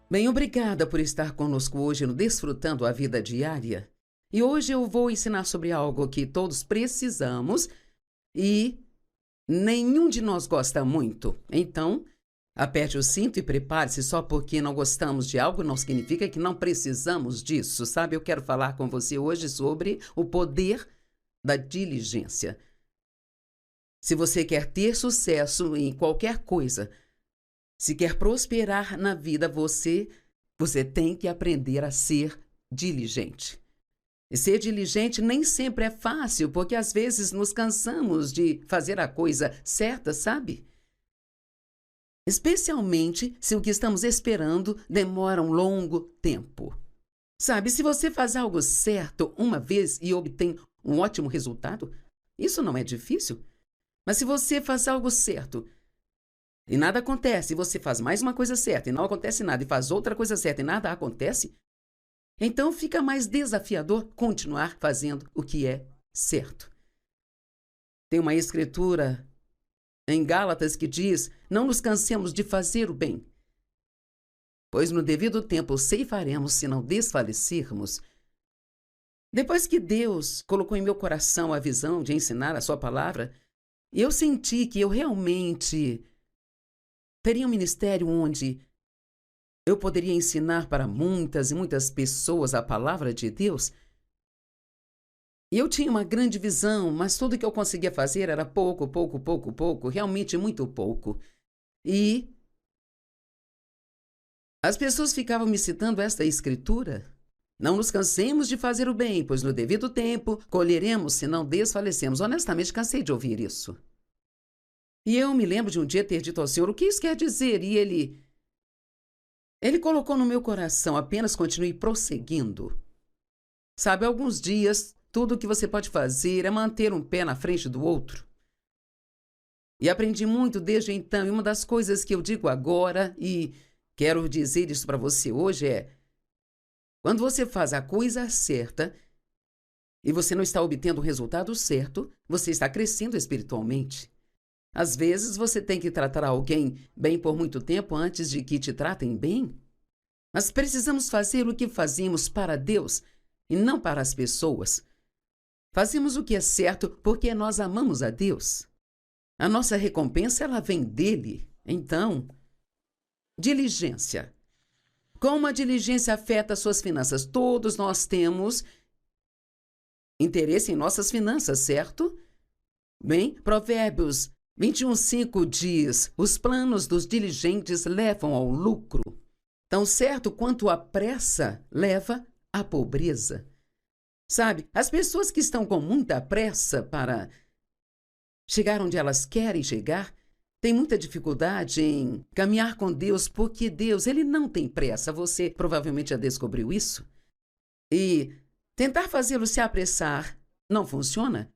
Bem, obrigada por estar conosco hoje no Desfrutando a Vida Diária. E hoje eu vou ensinar sobre algo que todos precisamos e nenhum de nós gosta muito. Então, aperte o cinto e prepare-se. Só porque não gostamos de algo não significa que não precisamos disso, sabe? Eu quero falar com você hoje sobre o poder da diligência. Se você quer ter sucesso em qualquer coisa, se quer prosperar na vida, você tem que aprender a ser diligente. E ser diligente nem sempre é fácil, porque às vezes nos cansamos de fazer a coisa certa, sabe? Especialmente se o que estamos esperando demora um longo tempo. Sabe, se você faz algo certo uma vez e obtém um ótimo resultado, isso não é difícil. Mas se você faz algo certo e nada acontece, e você faz mais uma coisa certa e não acontece nada, e faz outra coisa certa e nada acontece, então fica mais desafiador continuar fazendo o que é certo. Tem uma escritura em Gálatas que diz: não nos cansemos de fazer o bem, pois no devido tempo ceifaremos se não desfalecermos. Depois que Deus colocou em meu coração a visão de ensinar a sua palavra, eu senti que eu realmente teria um ministério onde eu poderia ensinar para muitas e muitas pessoas a palavra de Deus. E eu tinha uma grande visão, mas tudo que eu conseguia fazer era pouco, realmente muito pouco. E as pessoas ficavam me citando esta escritura: não nos cansemos de fazer o bem, pois no devido tempo colheremos se não desfalecemos. Honestamente, cansei de ouvir isso. E eu me lembro de um dia ter dito ao Senhor: o que isso quer dizer? E Ele colocou no meu coração: apenas continue prosseguindo. Sabe, alguns dias, tudo o que você pode fazer é manter um pé na frente do outro. E aprendi muito desde então, e uma das coisas que eu digo agora, e quero dizer isso para você hoje, é: quando você faz a coisa certa e você não está obtendo o resultado certo, você está crescendo espiritualmente. Às vezes você tem que tratar alguém bem por muito tempo antes de que te tratem bem. Mas precisamos fazer o que fazemos para Deus e não para as pessoas. Fazemos o que é certo porque nós amamos a Deus. A nossa recompensa, ela vem dele. Então, diligência. Como a diligência afeta as suas finanças? Todos nós temos interesse em nossas finanças, certo? Bem, Provérbios 21:5 diz: os planos dos diligentes levam ao lucro, tão certo quanto a pressa leva à pobreza. Sabe, as pessoas que estão com muita pressa para chegar onde elas querem chegar têm muita dificuldade em caminhar com Deus, porque Deus, ele não tem pressa. Você provavelmente já descobriu isso. E tentar fazê-lo se apressar não funciona,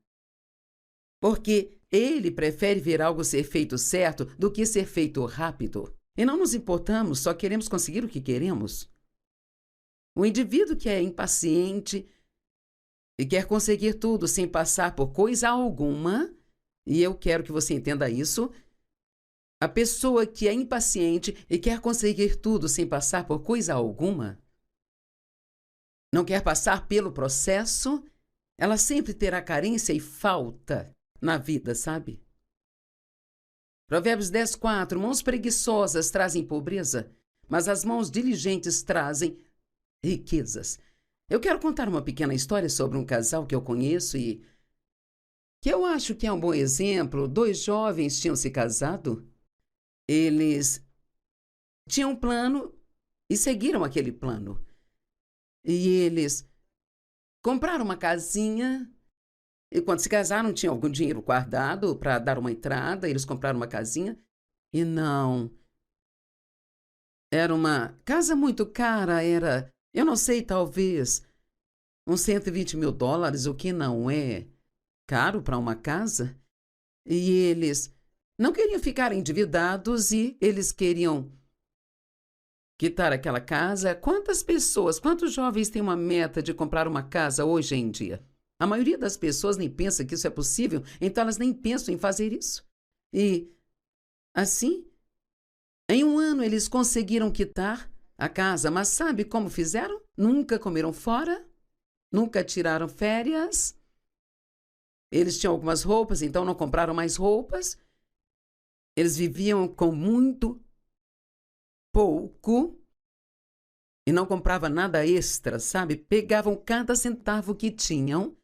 porque ele prefere ver algo ser feito certo do que ser feito rápido. E não nos importamos, só queremos conseguir o que queremos. O indivíduo que é impaciente e quer conseguir tudo sem passar por coisa alguma, e eu quero que você entenda isso, a pessoa que é impaciente e quer conseguir tudo sem passar por coisa alguma, não quer passar pelo processo, ela sempre terá carência e falta na vida, sabe? Provérbios 10:4, mãos preguiçosas trazem pobreza, mas as mãos diligentes trazem riquezas. Eu quero contar uma pequena história sobre um casal que eu conheço e que eu acho que é um bom exemplo. Dois jovens tinham se casado, eles tinham um plano e seguiram aquele plano. E eles compraram uma casinha. E quando se casaram, tinham algum dinheiro guardado para dar uma entrada, eles compraram uma casinha. E não, era uma casa muito cara, era, eu não sei, talvez uns $120.000, o que não é caro para uma casa. E eles não queriam ficar endividados e eles queriam quitar aquela casa. Quantas pessoas, quantos jovens têm uma meta de comprar uma casa hoje em dia? A maioria das pessoas nem pensa que isso é possível, então elas nem pensam em fazer isso. E, assim, em um ano eles conseguiram quitar a casa, mas sabe como fizeram? Nunca comeram fora, nunca tiraram férias. Eles tinham algumas roupas, então não compraram mais roupas. Eles viviam com muito pouco e não compravam nada extra, sabe? Pegavam cada centavo que tinham.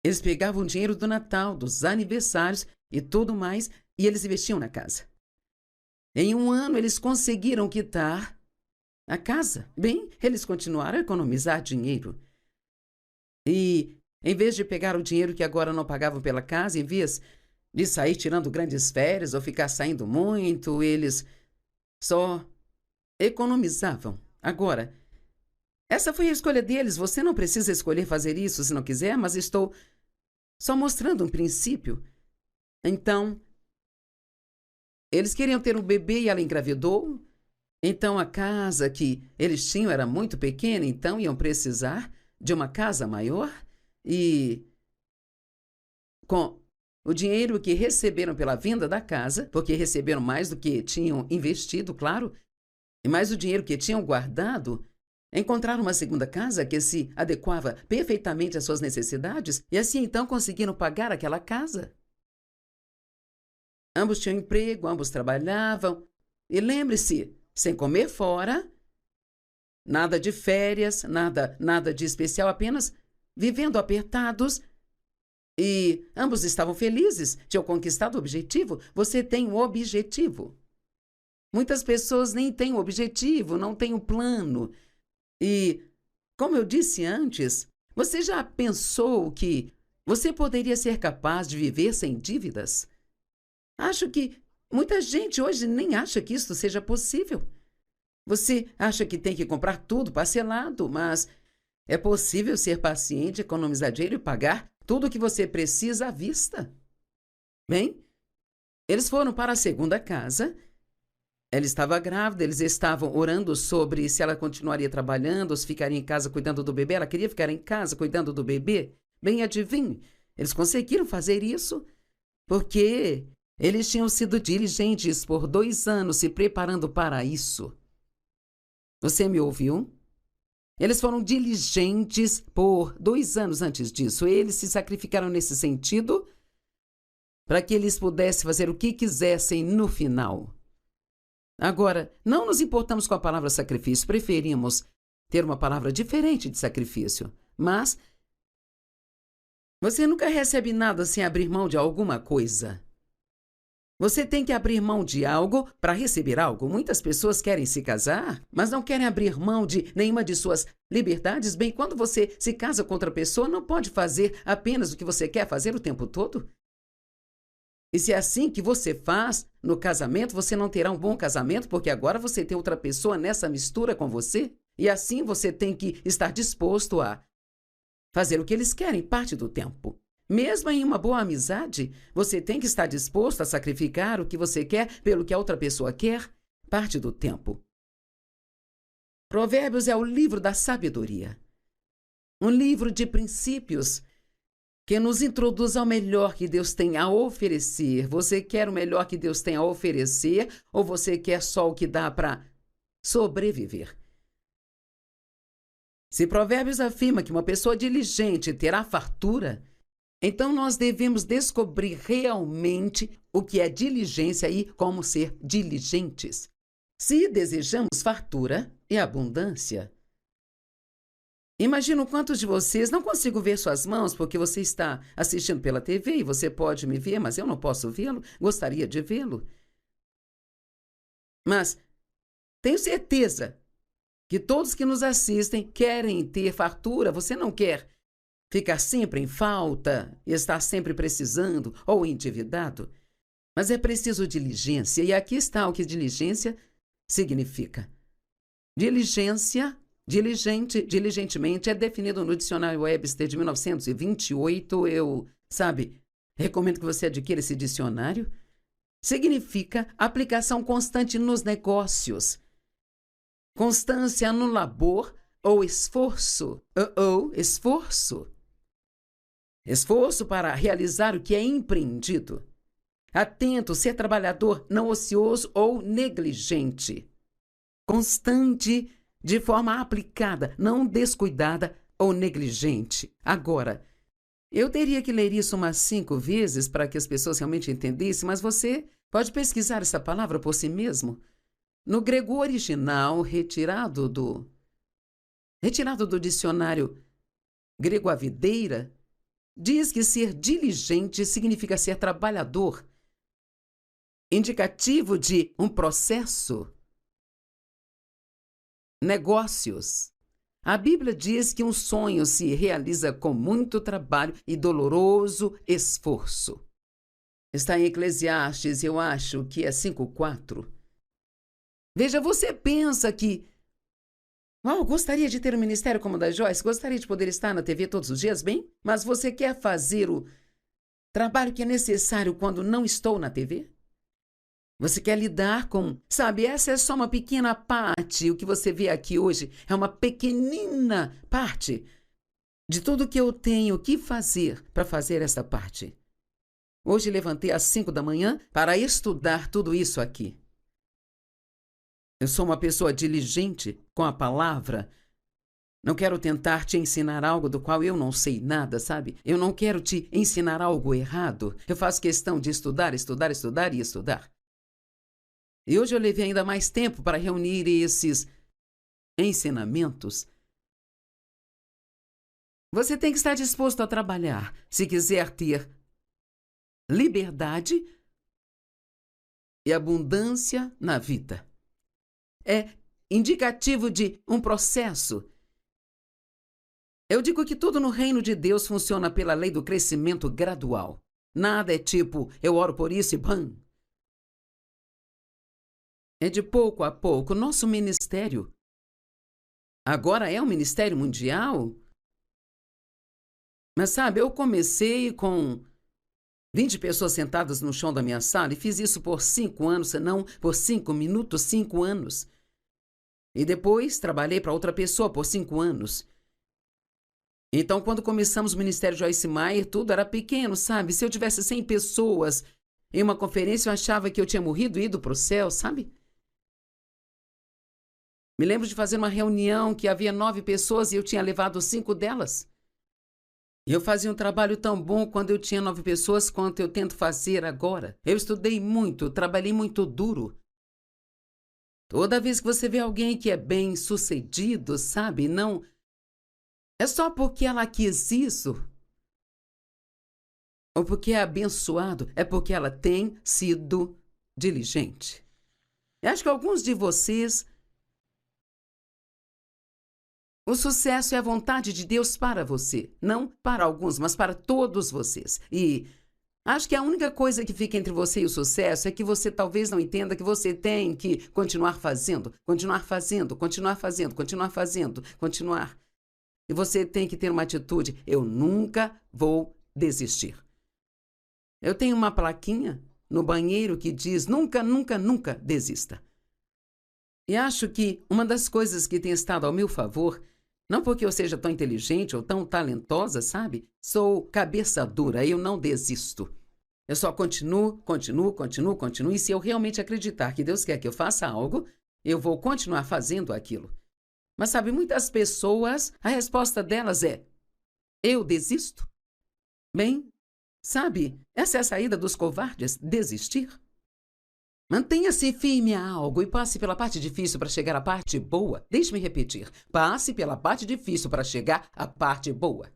Eles pegavam o dinheiro do Natal, dos aniversários e tudo mais, e eles investiam na casa. Em um ano, eles conseguiram quitar a casa. Bem, eles continuaram a economizar dinheiro. E, em vez de pegar o dinheiro que agora não pagavam pela casa, em vez de sair tirando grandes férias ou ficar saindo muito, eles só economizavam. Agora, essa foi a escolha deles. Você não precisa escolher fazer isso se não quiser, mas estou só mostrando um princípio. Então, eles queriam ter um bebê e ela engravidou. Então, a casa que eles tinham era muito pequena, então iam precisar de uma casa maior. E com o dinheiro que receberam pela venda da casa, porque receberam mais do que tinham investido, claro, e mais o dinheiro que tinham guardado, encontraram uma segunda casa que se adequava perfeitamente às suas necessidades e assim então conseguiram pagar aquela casa. Ambos tinham emprego, ambos trabalhavam. E lembre-se, sem comer fora, nada de férias, nada de especial, apenas vivendo apertados. E ambos estavam felizes, tinham conquistado o objetivo. Você tem um objetivo. Muitas pessoas nem têm um objetivo, não têm um plano. E, como eu disse antes, você já pensou que você poderia ser capaz de viver sem dívidas? Acho que muita gente hoje nem acha que isso seja possível. Você acha que tem que comprar tudo parcelado, mas é possível ser paciente, economizar dinheiro e pagar tudo o que você precisa à vista. Bem, eles foram para a segunda casa. Ela estava grávida, eles estavam orando sobre se ela continuaria trabalhando ou se ficaria em casa cuidando do bebê. Ela queria ficar em casa cuidando do bebê. Bem, adivinhe, eles conseguiram fazer isso porque eles tinham sido diligentes por 2 anos se preparando para isso. Você me ouviu? Eles foram diligentes por 2 anos antes disso. Eles se sacrificaram nesse sentido para que eles pudessem fazer o que quisessem no final. Agora, não nos importamos com a palavra sacrifício. Preferimos ter uma palavra diferente de sacrifício. Mas você nunca recebe nada sem abrir mão de alguma coisa. Você tem que abrir mão de algo para receber algo. Muitas pessoas querem se casar, mas não querem abrir mão de nenhuma de suas liberdades. Bem, quando você se casa com outra pessoa, não pode fazer apenas o que você quer fazer o tempo todo. E se é assim que você faz no casamento, você não terá um bom casamento, porque agora você tem outra pessoa nessa mistura com você. E assim você tem que estar disposto a fazer o que eles querem parte do tempo. Mesmo em uma boa amizade, você tem que estar disposto a sacrificar o que você quer pelo que a outra pessoa quer parte do tempo. Provérbios é o livro da sabedoria. Um livro de princípios que nos introduz ao melhor que Deus tem a oferecer. Você quer o melhor que Deus tem a oferecer ou você quer só o que dá para sobreviver? Se Provérbios afirma que uma pessoa diligente terá fartura, então nós devemos descobrir realmente o que é diligência e como ser diligentes. Se desejamos fartura e abundância, imagino quantos de vocês não consigo ver suas mãos porque você está assistindo pela TV e você pode me ver, mas eu não posso vê-lo, gostaria de vê-lo. Mas tenho certeza que todos que nos assistem querem ter fartura. Você não quer ficar sempre em falta e estar sempre precisando ou endividado. Mas é preciso diligência, e aqui está o que diligência significa. Diligência, diligentemente, é definido no dicionário Webster de 1928. Eu, recomendo que você adquira esse dicionário. Significa aplicação constante nos negócios, constância no labor ou esforço. Esforço. Esforço para realizar o que é empreendido. Atento, ser trabalhador, não ocioso ou negligente. constante, de forma aplicada, não descuidada ou negligente. Agora, eu teria que ler isso umas 5 vezes para que as pessoas realmente entendessem, mas você pode pesquisar essa palavra por si mesmo. No grego original, retirado do dicionário grego A Videira, diz que ser diligente significa ser trabalhador, indicativo de um processo, negócios. A Bíblia diz que um sonho se realiza com muito trabalho e doloroso esforço. Está em Eclesiastes, eu acho que é 5:4. Veja, você pensa que gostaria de ter um ministério como o da Joyce, gostaria de poder estar na TV todos os dias, bem, mas você quer fazer o trabalho que é necessário quando não estou na TV? Você quer lidar com... Sabe, essa é só uma pequena parte. O que você vê aqui hoje é uma pequenina parte de tudo que eu tenho que fazer para fazer essa parte. Hoje levantei às 5 da manhã para estudar tudo isso aqui. Eu sou uma pessoa diligente com a palavra. Não quero tentar te ensinar algo do qual eu não sei nada, sabe? Eu não quero te ensinar algo errado. Eu faço questão de estudar, estudar, estudar e estudar. E hoje eu levei ainda mais tempo para reunir esses ensinamentos. Você tem que estar disposto a trabalhar se quiser ter liberdade e abundância na vida. É indicativo de um processo. Eu digo que tudo no reino de Deus funciona pela lei do crescimento gradual. Nada é tipo, eu oro por isso e bam! É de pouco a pouco. Nosso ministério agora é um ministério mundial. Mas sabe, eu comecei com 20 pessoas sentadas no chão da minha sala e fiz isso por 5 anos, se não por 5 minutos, 5 anos. E depois trabalhei para outra pessoa por 5 anos. Então, quando começamos o Ministério Joyce Meyer, tudo era pequeno, sabe? Se eu tivesse 100 pessoas em uma conferência, eu achava que eu tinha morrido e ido para o céu, sabe? Me lembro de fazer uma reunião que havia 9 pessoas e eu tinha levado 5 delas. E eu fazia um trabalho tão bom quando eu tinha 9 pessoas quanto eu tento fazer agora. Eu estudei muito, trabalhei muito duro. Toda vez que você vê alguém que é bem-sucedido, sabe, não é só porque ela quis isso, ou porque é abençoado, é porque ela tem sido diligente. Eu acho que alguns de vocês, o sucesso é a vontade de Deus para você, não para alguns, mas para todos vocês. E acho que a única coisa que fica entre você e o sucesso é que você talvez não entenda que você tem que continuar fazendo, continuar fazendo, continuar fazendo, continuar fazendo, continuar. E você tem que ter uma atitude, eu nunca vou desistir. Eu tenho uma plaquinha no banheiro que diz, nunca, nunca, nunca desista. E acho que uma das coisas que tem estado ao meu favor, não porque eu seja tão inteligente ou tão talentosa, sabe? Sou cabeça dura, eu não desisto. Eu só continuo, e se eu realmente acreditar que Deus quer que eu faça algo, eu vou continuar fazendo aquilo. Mas sabe, muitas pessoas, a resposta delas é, eu desisto? Bem, sabe, essa é a saída dos covardes, desistir. Mantenha-se firme a algo e passe pela parte difícil para chegar à parte boa. Deixe-me repetir, passe pela parte difícil para chegar à parte boa.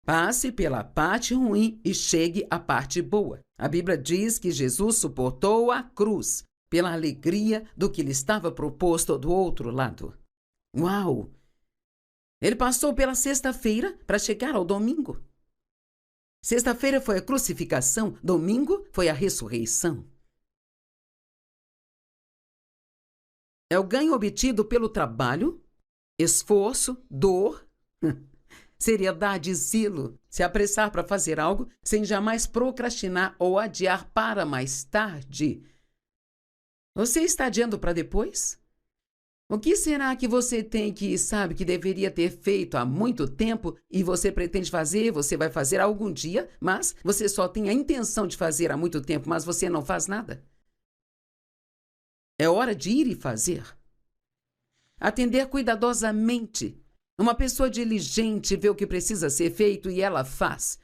Passe pela parte ruim e chegue à parte boa. A Bíblia diz que Jesus suportou a cruz pela alegria do que lhe estava proposto do outro lado. Uau! Ele passou pela sexta-feira para chegar ao domingo. Sexta-feira foi a crucificação, domingo foi a ressurreição. É o ganho obtido pelo trabalho, esforço, dor, seriedade e zelo, se apressar para fazer algo sem jamais procrastinar ou adiar para mais tarde. Você está adiando para depois? O que será que você tem que sabe que deveria ter feito há muito tempo e você pretende fazer, você vai fazer algum dia, mas você só tem a intenção de fazer há muito tempo, mas você não faz nada? É hora de ir e fazer. Atender cuidadosamente. Uma pessoa diligente vê o que precisa ser feito e ela faz.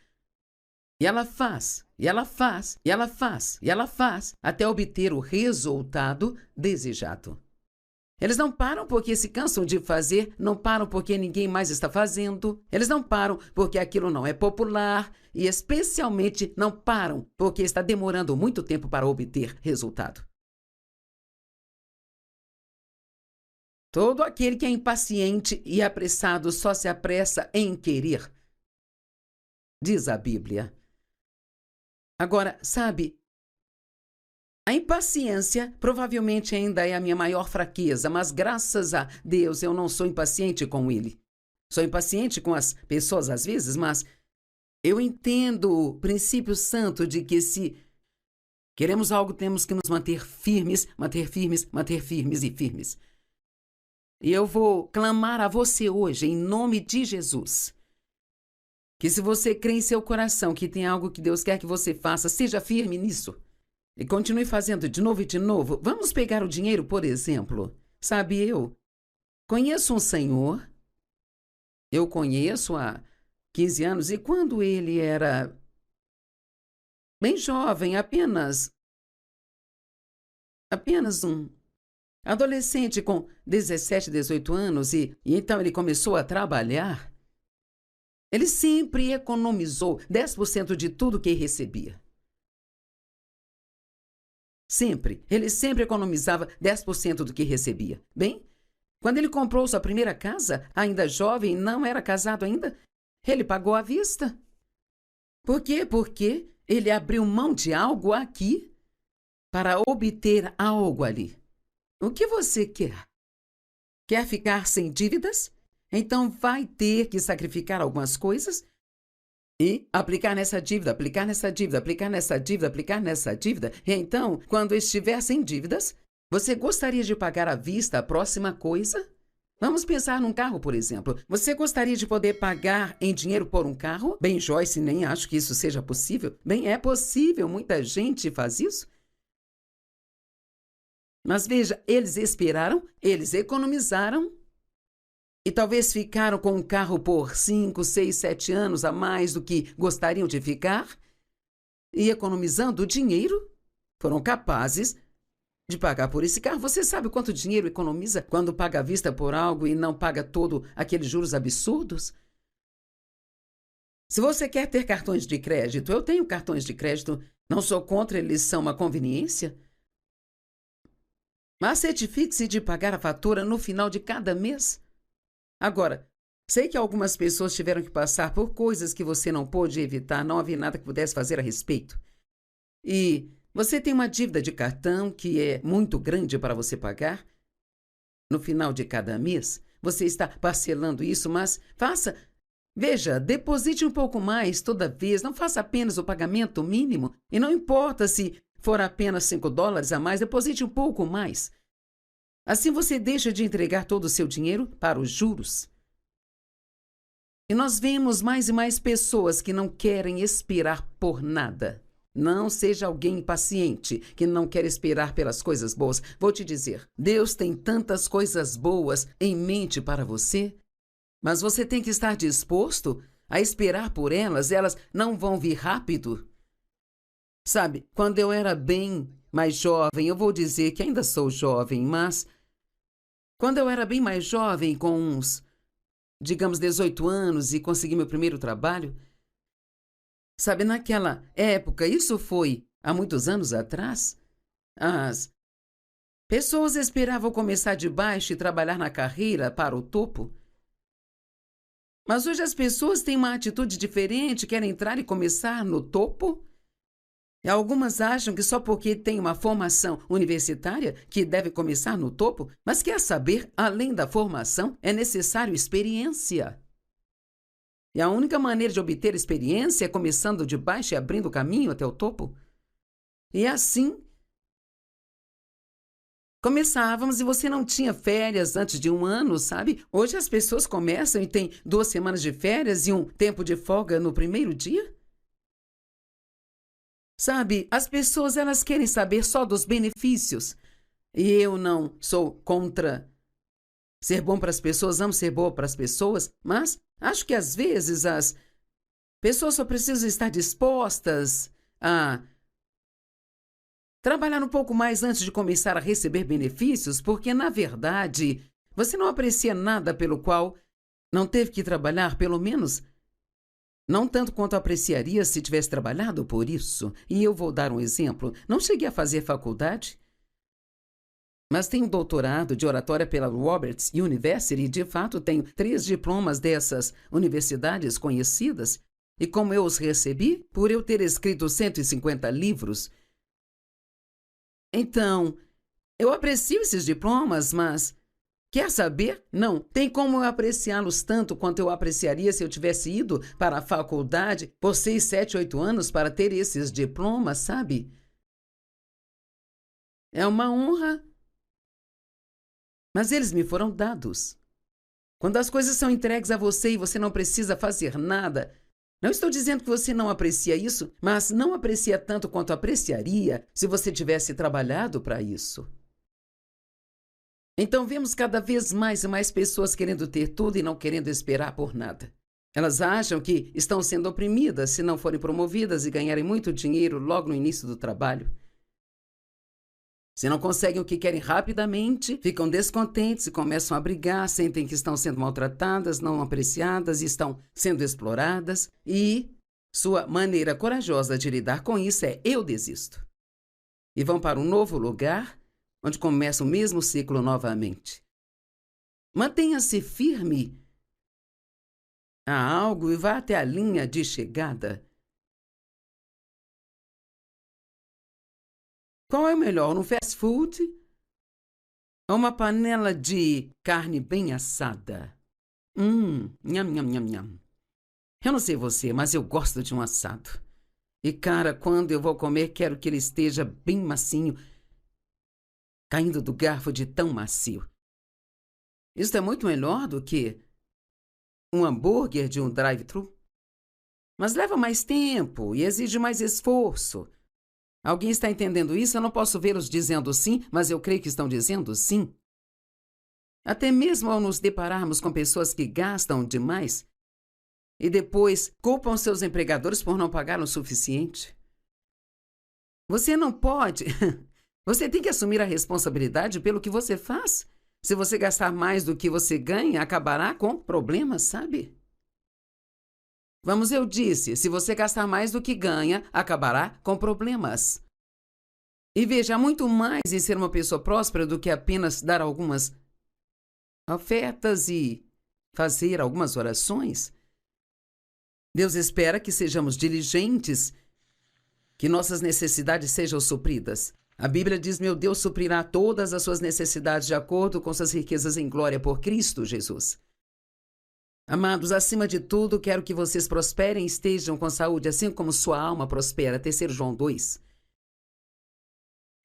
E ela faz, e ela faz, e ela faz, e ela faz, até obter o resultado desejado. Eles não param porque se cansam de fazer, não param porque ninguém mais está fazendo, eles não param porque aquilo não é popular e, especialmente, não param porque está demorando muito tempo para obter resultado. Todo aquele que é impaciente e apressado só se apressa em querer, diz a Bíblia. Agora, sabe, a impaciência provavelmente ainda é a minha maior fraqueza, mas graças a Deus eu não sou impaciente com ele. Sou impaciente com as pessoas às vezes, mas eu entendo o princípio santo de que se queremos algo, temos que nos manter firmes, manter firmes, manter firmes e firmes. E eu vou clamar a você hoje, em nome de Jesus, que se você crê em seu coração que tem algo que Deus quer que você faça, seja firme nisso. E continue fazendo de novo e de novo. Vamos pegar o dinheiro, por exemplo. Sabe, eu conheço um senhor, eu conheço há 15 anos, e quando ele era bem jovem, apenas um adolescente com 17, 18 anos, e então ele começou a trabalhar, ele sempre economizou 10% de tudo que recebia. Sempre. Ele sempre economizava 10% do que recebia. Bem, quando ele comprou sua primeira casa, ainda jovem, não era casado ainda, ele pagou à vista. Por quê? Porque ele abriu mão de algo aqui para obter algo ali. O que você quer? Quer ficar sem dívidas? Então vai ter que sacrificar algumas coisas e aplicar nessa dívida, aplicar nessa dívida, aplicar nessa dívida, aplicar nessa dívida. E então, quando estiver sem dívidas, você gostaria de pagar à vista a próxima coisa? Vamos pensar num carro, por exemplo. Você gostaria de poder pagar em dinheiro por um carro? Bem, Joyce, nem acho que isso seja possível. Bem, é possível, muita gente faz isso. Mas veja, eles esperaram, eles economizaram e talvez ficaram com um carro por 5, 6, 7 anos a mais do que gostariam de ficar e economizando dinheiro, foram capazes de pagar por esse carro. Você sabe quanto dinheiro economiza quando paga à vista por algo e não paga todo aqueles juros absurdos? Se você quer ter cartões de crédito, eu tenho cartões de crédito, não sou contra, eles são uma conveniência. Mas certifique-se de pagar a fatura no final de cada mês. Agora, sei que algumas pessoas tiveram que passar por coisas que você não pôde evitar, não havia nada que pudesse fazer a respeito. E você tem uma dívida de cartão que é muito grande para você pagar. No final de cada mês, você está parcelando isso, mas veja, deposite um pouco mais toda vez, não faça apenas o pagamento mínimo, e não importa se for apenas $5 a mais, deposite um pouco mais. Assim você deixa de entregar todo o seu dinheiro para os juros. E nós vemos mais e mais pessoas que não querem esperar por nada. Não seja alguém impaciente que não quer esperar pelas coisas boas. Vou te dizer, Deus tem tantas coisas boas em mente para você, mas você tem que estar disposto a esperar por elas. Elas não vão vir rápido. Sabe, quando eu era bem mais jovem, eu vou dizer que ainda sou jovem, mas quando eu era bem mais jovem, com uns, digamos, 18 anos e consegui meu primeiro trabalho, sabe, naquela época, isso foi há muitos anos atrás, as pessoas esperavam começar de baixo e trabalhar na carreira para o topo. Mas hoje as pessoas têm uma atitude diferente, querem entrar e começar no topo. E algumas acham que só porque tem uma formação universitária que deve começar no topo, mas quer saber, além da formação, é necessário experiência. E a única maneira de obter experiência é começando de baixo e abrindo o caminho até o topo. E assim, começávamos e você não tinha férias antes de um ano, sabe? Hoje as pessoas começam e têm 2 semanas de férias e um tempo de folga no primeiro dia. Sabe, as pessoas elas querem saber só dos benefícios. E eu não sou contra ser bom para as pessoas, amo ser boa para as pessoas, mas acho que às vezes as pessoas só precisam estar dispostas a trabalhar um pouco mais antes de começar a receber benefícios, porque, na verdade, você não aprecia nada pelo qual não teve que trabalhar, pelo menos não tanto quanto apreciaria se tivesse trabalhado por isso. E eu vou dar um exemplo. Não cheguei a fazer faculdade, mas tenho doutorado de oratória pela Roberts University e, de fato, tenho 3 diplomas dessas universidades conhecidas. E como eu os recebi? Por eu ter escrito 150 livros. Então, eu aprecio esses diplomas, mas quer saber? Não tem como eu apreciá-los tanto quanto eu apreciaria se eu tivesse ido para a faculdade por 6, 7, 8 anos para ter esses diplomas, sabe? É uma honra, mas eles me foram dados. Quando as coisas são entregues a você e você não precisa fazer nada, não estou dizendo que você não aprecia isso, mas não aprecia tanto quanto apreciaria se você tivesse trabalhado para isso. Então vemos cada vez mais e mais pessoas querendo ter tudo e não querendo esperar por nada. Elas acham que estão sendo oprimidas se não forem promovidas e ganharem muito dinheiro logo no início do trabalho. Se não conseguem o que querem rapidamente, ficam descontentes e começam a brigar, sentem que estão sendo maltratadas, não apreciadas e estão sendo exploradas. E sua maneira corajosa de lidar com isso é: eu desisto. E vão para um novo lugar, onde começa o mesmo ciclo novamente. Mantenha-se firme a algo e vá até a linha de chegada. Qual é o melhor, no fast food ou uma panela de carne bem assada? Nham, nham, nham, nham. Eu não sei você, mas eu gosto de um assado. E, cara, quando eu vou comer, quero que ele esteja bem macinho, caindo do garfo de tão macio. Isso é muito melhor do que um hambúrguer de um drive-thru. Mas leva mais tempo e exige mais esforço. Alguém está entendendo isso? Eu não posso vê-los dizendo sim, mas eu creio que estão dizendo sim. Até mesmo ao nos depararmos com pessoas que gastam demais e depois culpam seus empregadores por não pagar o suficiente. Você não pode. Você tem que assumir a responsabilidade pelo que você faz. Se você gastar mais do que você ganha, acabará com problemas, sabe? Vamos, eu disse, se você gastar mais do que ganha, acabará com problemas. E veja, há muito mais em ser uma pessoa próspera do que apenas dar algumas ofertas e fazer algumas orações. Deus espera que sejamos diligentes, que nossas necessidades sejam supridas. A Bíblia diz: meu Deus suprirá todas as suas necessidades de acordo com suas riquezas em glória por Cristo Jesus. Amados, acima de tudo, quero que vocês prosperem e estejam com saúde, assim como sua alma prospera. 3 João 2.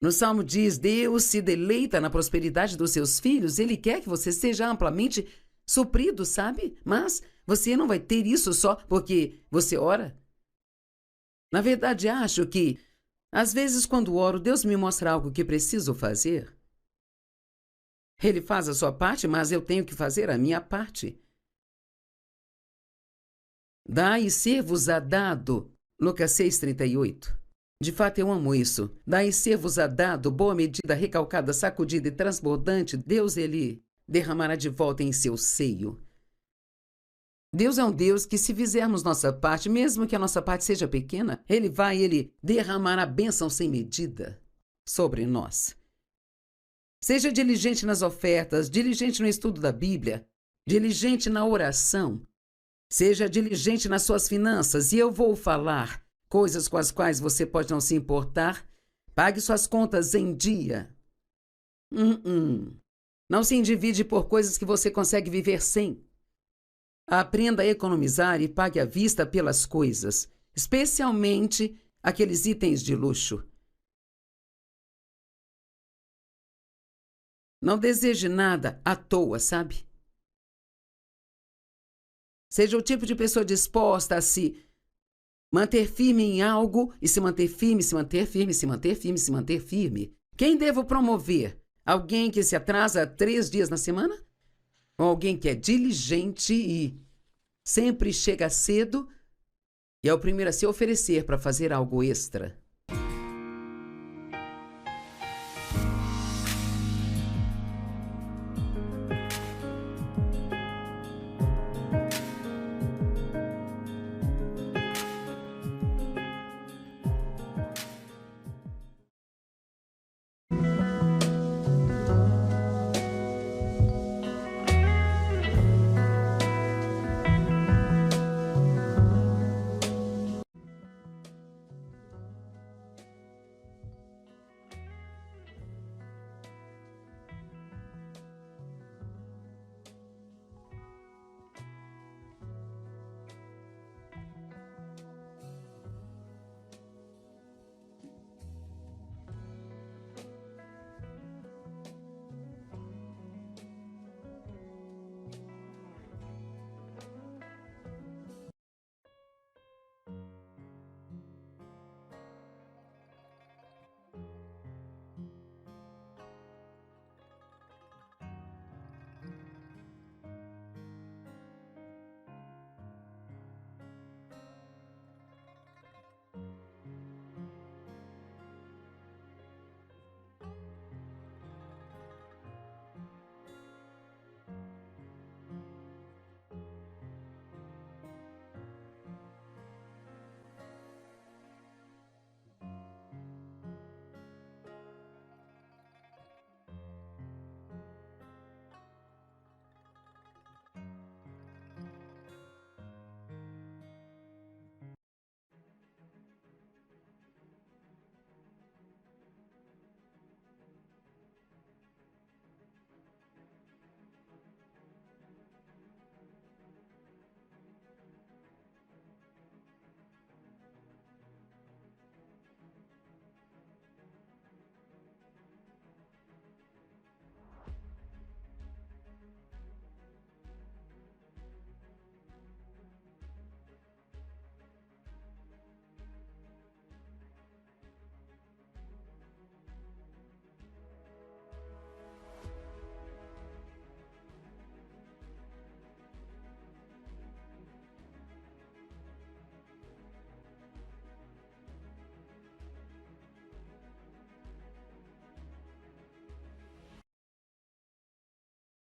No Salmo diz: Deus se deleita na prosperidade dos seus filhos. Ele quer que você seja amplamente suprido, sabe? Mas você não vai ter isso só porque você ora. Na verdade, acho que, às vezes, quando oro, Deus me mostra algo que preciso fazer. Ele faz a sua parte, mas eu tenho que fazer a minha parte. Dai e ser-vos-á dado. Lucas 6,38. De fato, eu amo isso. Dai e ser-vos-á dado, boa medida, recalcada, sacudida e transbordante, Deus, Ele derramará de volta em seu seio. Deus é um Deus que, se fizermos nossa parte, mesmo que a nossa parte seja pequena, Ele derramará bênção sem medida sobre nós. Seja diligente nas ofertas, diligente no estudo da Bíblia, diligente na oração. Seja diligente nas suas finanças, e eu vou falar coisas com as quais você pode não se importar. Pague suas contas em dia. Não se endivide por coisas que você consegue viver sem. Aprenda a economizar e pague à vista pelas coisas, especialmente aqueles itens de luxo. Não deseje nada à toa, sabe? Seja o tipo de pessoa disposta a se manter firme em algo e se manter firme, se manter firme, se manter firme, se manter firme. Quem devo promover? Alguém que se atrasa 3 dias na semana? Ou alguém que é diligente e sempre chega cedo e é o primeiro a se oferecer para fazer algo extra?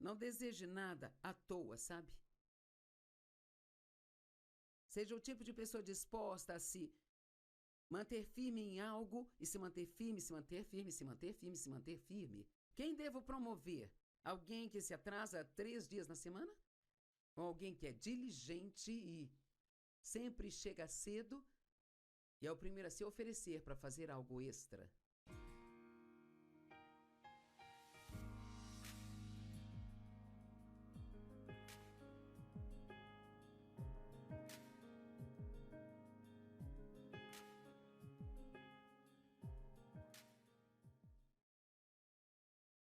Não deseje nada à toa, sabe? Seja o tipo de pessoa disposta a se manter firme em algo e se manter firme, se manter firme, se manter firme, se manter firme. Quem devo promover? Alguém que se atrasa 3 dias na semana? Ou alguém que é diligente e sempre chega cedo e é o primeiro a se oferecer para fazer algo extra?